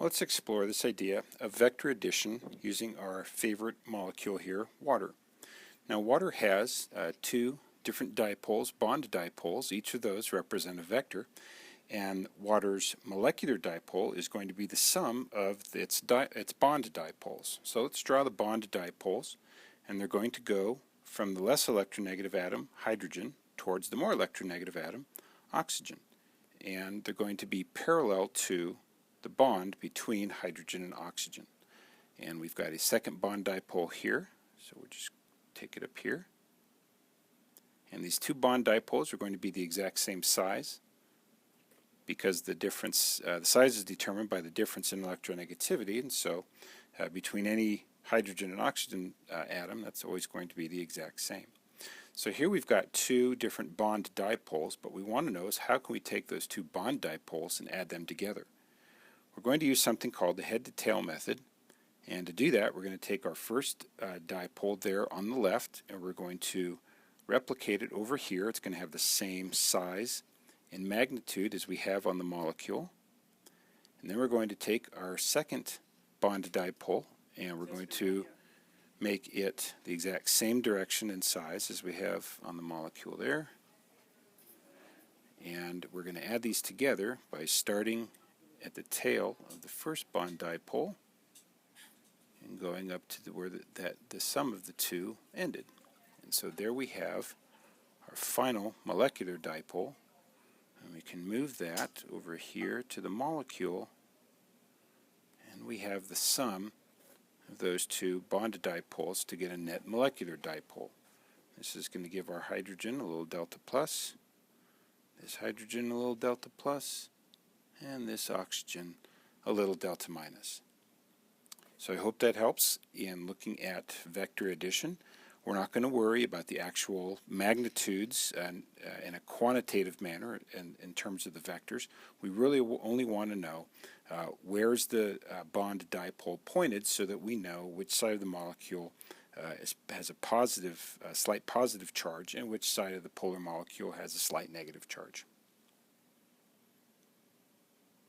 Let's explore this idea of vector addition using our favorite molecule here, water. Now water has two different dipoles, bond dipoles. Each of those represent a vector, and water's molecular dipole is going to be the sum of its bond dipoles. So let's draw the bond dipoles, and they're going to go from the less electronegative atom, hydrogen, towards the more electronegative atom, oxygen. And they're going to be parallel to the bond between hydrogen and oxygen. And we've got a second bond dipole here, so we'll just take it up here. And these two bond dipoles are going to be the exact same size because the difference, the size is determined by the difference in electronegativity, and so between any hydrogen and oxygen atom, that's always going to be the exact same. So here we've got two different bond dipoles, but we want to know is how can we take those two bond dipoles and add them together. We're going to use something called the head-to-tail method, and to do that we're going to take our first dipole there on the left and we're going to replicate it over here. It's going to have the same size and magnitude as we have on the molecule. And then we're going to take our second bond dipole and we're going to make it the exact same direction and size as we have on the molecule there. And we're going to add these together by starting at the tail of the first bond dipole and going up to where the sum of the two ended. And so there we have our final molecular dipole, and we can move that over here to the molecule, and we have the sum of those two bond dipoles to get a net molecular dipole. This is going to give our hydrogen a little delta plus, this hydrogen a little delta plus, and this oxygen a little delta minus. So I hope that helps in looking at vector addition. We're not going to worry about the actual magnitudes in a quantitative manner in terms of the vectors. We really only want to know where's the bond dipole pointed so that we know which side of the molecule has a slight positive charge and which side of the polar molecule has a slight negative charge.